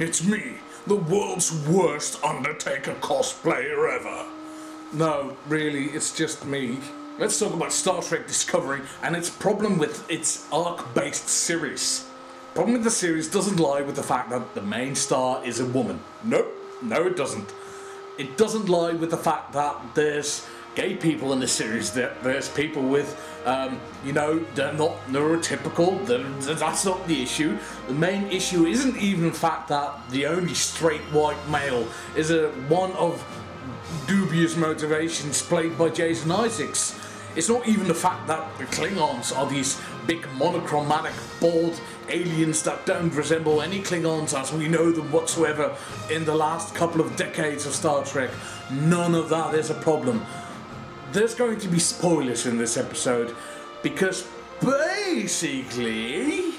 It's me, the world's worst Undertaker cosplayer ever. No, really, it's just me. Let's talk about Star Trek Discovery and its problem with its arc-based series. Problem with the series doesn't lie with the fact that the main star is a woman. Nope, no it doesn't. It doesn't lie with the fact that there's gay people in the series, that there's people with, they're not neurotypical, that's not the issue. The main issue isn't even the fact that the only straight white male is one of dubious motivations played by Jason Isaacs. It's not even the fact that the Klingons are these big monochromatic bald aliens that don't resemble any Klingons as we know them whatsoever in the last couple of decades of Star Trek. None of that is a problem. There's going to be spoilers in this episode because basically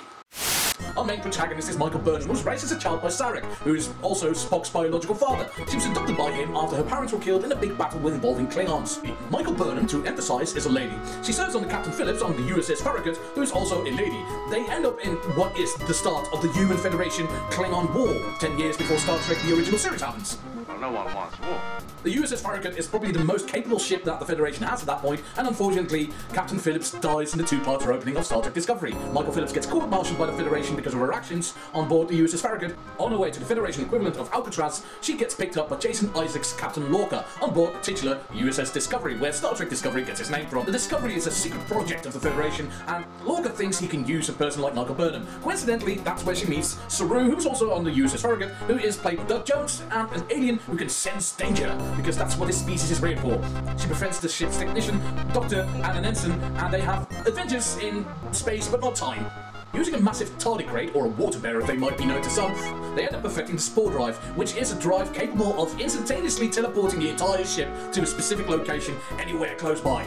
our main protagonist is Michael Burnham, who was raised as a child by Sarek, who is also Spock's biological father. She was adopted by him after her parents were killed in a big battle involving Klingons. Michael Burnham, to emphasize, is a lady. She serves under Captain Phillips on the USS Farragut, who is also a lady. They end up in what is the start of the Human Federation Klingon War, 10 years before Star Trek the original series happens. Well, no one wants war. The USS Farragut is probably the most capable ship that the Federation has at that point, and unfortunately, Captain Phillips dies in the two-parter opening of Star Trek Discovery. Michael Phillips gets court-martialed by the Federation because of her actions on board the USS Farragut. On her way to the Federation equivalent of Alcatraz, she gets picked up by Jason Isaacs' Captain Lorca on board the titular USS Discovery, where Star Trek Discovery gets its name from. The Discovery is a secret project of the Federation, and Lorca thinks he can use a person like Michael Burnham. Coincidentally, that's where she meets Saru, who's also on the USS Farragut, who is played by Doug Jones, and an alien who can sense danger, because that's what his species is rated for. She befriends the ship's technician, doctor, and an ensign, and they have adventures in space but not time. Using a massive tardigrade, or a water bearer they might be known to some, they end up perfecting the Spore Drive, which is a drive capable of instantaneously teleporting the entire ship to a specific location anywhere close by.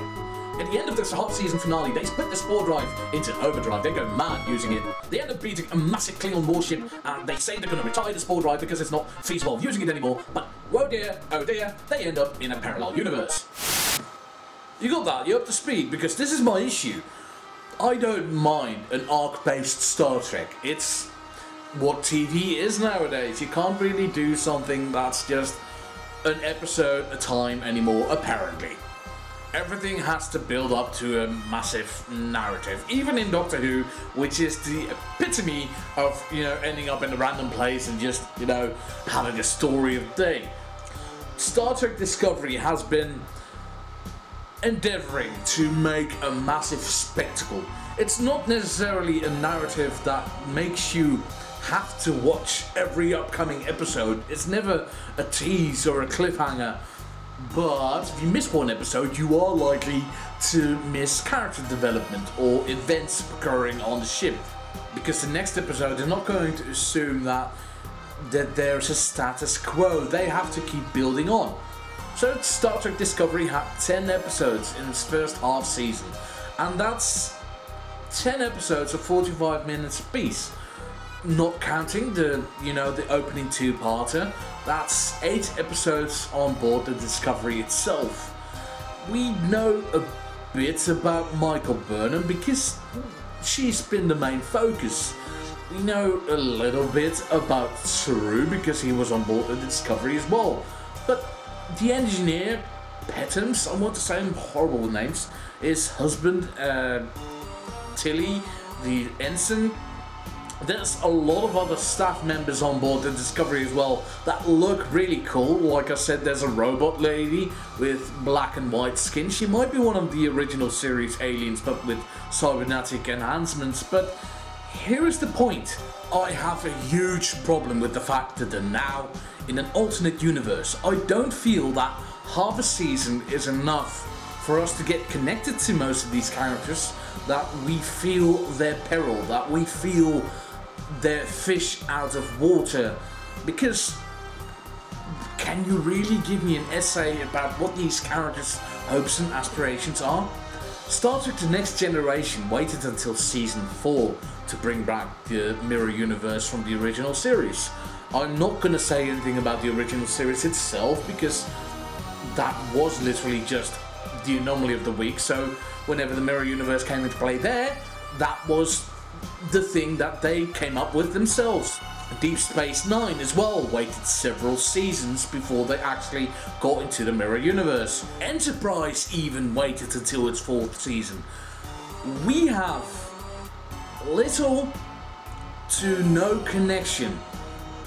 At the end of this half-season finale, they split the Spore Drive into overdrive. They go mad using it. They end up beating a massive Klingon warship, and they say they're going to retire the Spore Drive because it's not feasible using it anymore. But oh dear, they end up in a parallel universe. You got that? You're up to speed? Because this is my issue. I don't mind an arc-based Star Trek. It's what TV is nowadays. You can't really do something that's just an episode at a time anymore, apparently. Everything has to build up to a massive narrative, even in Doctor Who, which is the epitome of, ending up in a random place and just, having a story of the day. Star Trek Discovery has been endeavoring to make a massive spectacle. It's not necessarily a narrative that makes you have to watch every upcoming episode. It's never a tease or a cliffhanger. But if you miss one episode, you are likely to miss character development or events occurring on the ship. Because the next episode, they're not going to assume that there's a status quo. They have to keep building on. So Star Trek Discovery had 10 episodes in its first half season. And that's 10 episodes of 45 minutes apiece. Not counting the opening two-parter. That's 8 episodes on board the Discovery itself. We know a bit about Michael Burnham because she's been the main focus. We know a little bit about Saru because he was on board the Discovery as well. But the engineer, Petams, I want to say horrible names, his husband, Tilly, the ensign. There's a lot of other staff members on board the Discovery as well that look really cool. Like I said, there's a robot lady with black and white skin. She might be one of the original series aliens, but with cybernetic enhancements. But here is the point. I have a huge problem with the fact that they're now in an alternate universe. I don't feel that half a season is enough for us to get connected to most of these characters, that we feel their peril, that we feel their fish out of water. Because can you really give me an essay about what these characters' hopes and aspirations are? Star Trek The Next Generation waited until season 4 to bring back the mirror universe from the original series. I'm not going to say anything about the original series itself because that was literally just the anomaly of the week. So whenever the mirror universe came into play there, that was the thing that they came up with themselves. Deep Space Nine as well waited several seasons before they actually got into the mirror universe. Enterprise even waited until its 4th season. We have little to no connection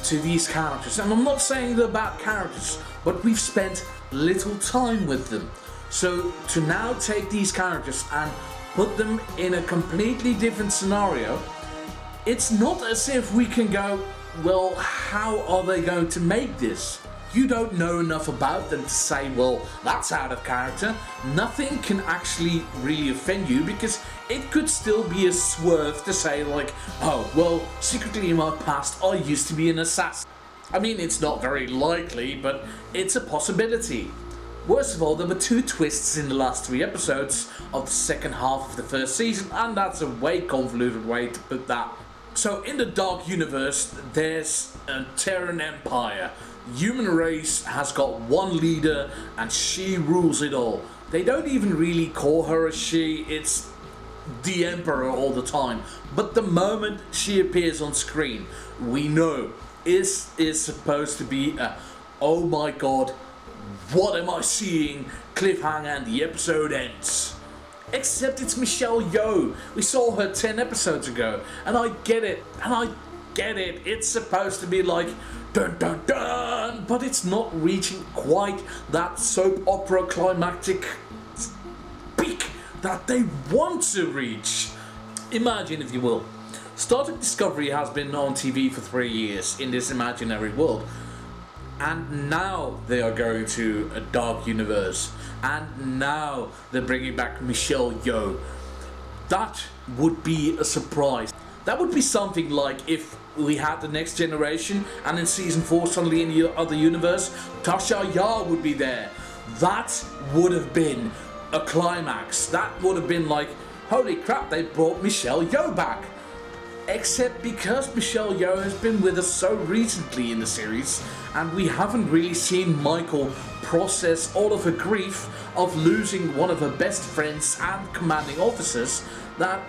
to these characters, and I'm not saying they're bad characters, but we've spent little time with them. So to now take these characters and put them in a completely different scenario, it's not as if we can go, well, how are they going to make this? You don't know enough about them to say, well, that's out of character. Nothing can actually really offend you, because it could still be a swerve to say like, oh, well, secretly in my past I used to be an assassin. I mean, it's not very likely, but it's a possibility. Worst of all, there were 2 twists in the last 3 episodes of the second half of the 1st season, and that's a way convoluted way to put that. So in the Dark Universe, there's a Terran Empire. Human race has got one leader and she rules it all. They don't even really call her a she, it's the Emperor all the time. But the moment she appears on screen, we know this is supposed to be a, oh my god, what am I seeing cliffhanger, and the episode ends. Except it's Michelle Yeoh. We saw her 10 episodes ago, and I get it, it's supposed to be like dun dun dun, but it's not reaching quite that soap opera climactic peak that they want to reach. Imagine, if you will, Star Trek Discovery has been on TV for 3 years in this imaginary world, and now they are going to a dark universe, and now they're bringing back Michelle Yeoh. That would be a surprise. That would be something like if we had the Next Generation, and in season 4 suddenly in the other universe, Tasha Yar would be there. That would have been a climax. That would have been like, holy crap, they brought Michelle Yeoh back. Except because Michelle Yeoh has been with us so recently in the series, and we haven't really seen Michael process all of her grief of losing one of her best friends and commanding officers, that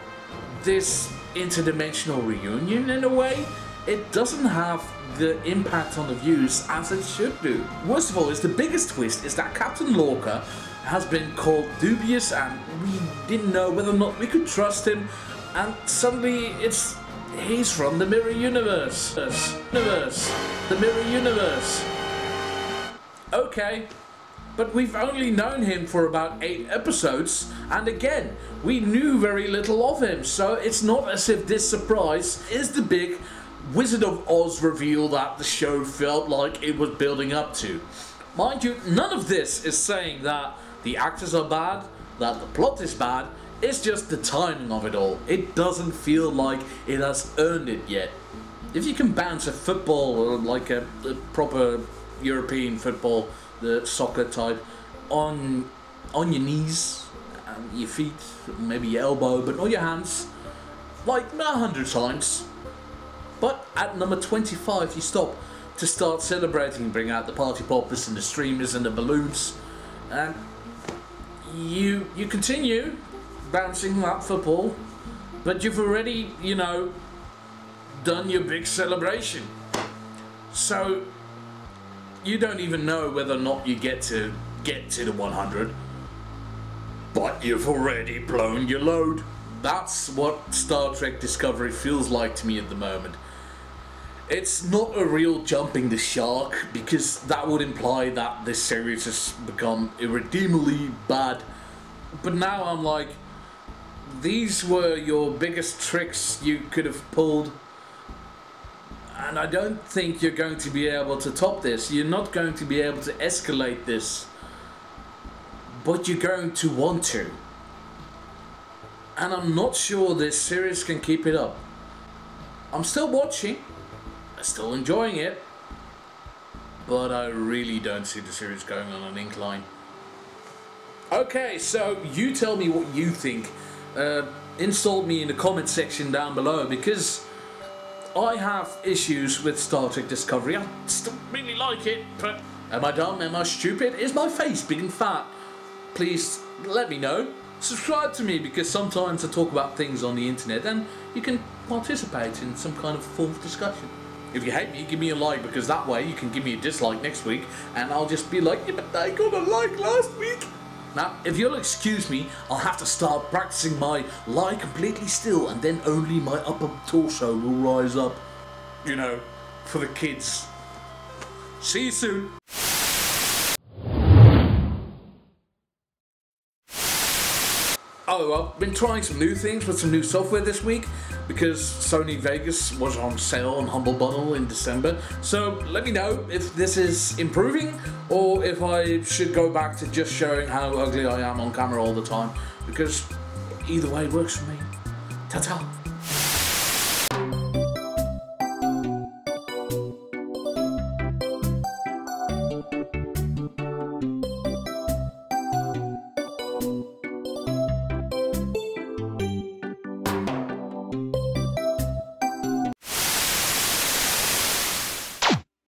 this interdimensional reunion, in a way, it doesn't have the impact on the views as it should do. Worst of all, is the biggest twist is that Captain Lorca has been called dubious, and we didn't know whether or not we could trust him, and suddenly he's from the mirror universe. The mirror universe. Okay, but we've only known him for about 8 episodes, and again, we knew very little of him, so it's not as if this surprise is the big Wizard of Oz reveal that the show felt like it was building up to. Mind you, none of this is saying that the actors are bad, that the plot is bad. It's just the timing of it all. It doesn't feel like it has earned it yet. If you can bounce a football, or like a proper European football, the soccer type, on your knees, and your feet, maybe your elbow, but not your hands, like 100 times. But at number 25 you stop to start celebrating, bring out the party poppers and the streamers and the balloons, and you continue bouncing that football, but you've already, you know, done your big celebration. So you don't even know whether or not you get to the 100, but you've already blown your load. That's what Star Trek Discovery feels like to me at the moment. It's not a real jumping the shark, because that would imply that this series has become irredeemably bad. But now I'm like, these were your biggest tricks you could have pulled, and I don't think you're going to be able to top this. You're not going to be able to escalate this, but you're going to want to. And I'm not sure this series can keep it up. I'm still watching, I'm still enjoying it, but I really don't see the series going on an incline. Okay, so you tell me what you think. Insult me in the comment section down below, because I have issues with Star Trek Discovery. I still really like it, but am I dumb? Am I stupid? Is my face big and fat? Please let me know. Subscribe to me, because sometimes I talk about things on the internet and you can participate in some kind of form of discussion. If you hate me, give me a like, because that way you can give me a dislike next week and I'll just be like, yeah, but I got a like last week. Now, if you'll excuse me, I'll have to start practicing my lie completely still, and then only my upper torso will rise up. You know, for the kids. See you soon. Oh, well, I've been trying some new things with some new software this week because Sony Vegas was on sale on Humble Bundle in December. So let me know if this is improving or if I should go back to just showing how ugly I am on camera all the time, because either way works for me. Ta-ta.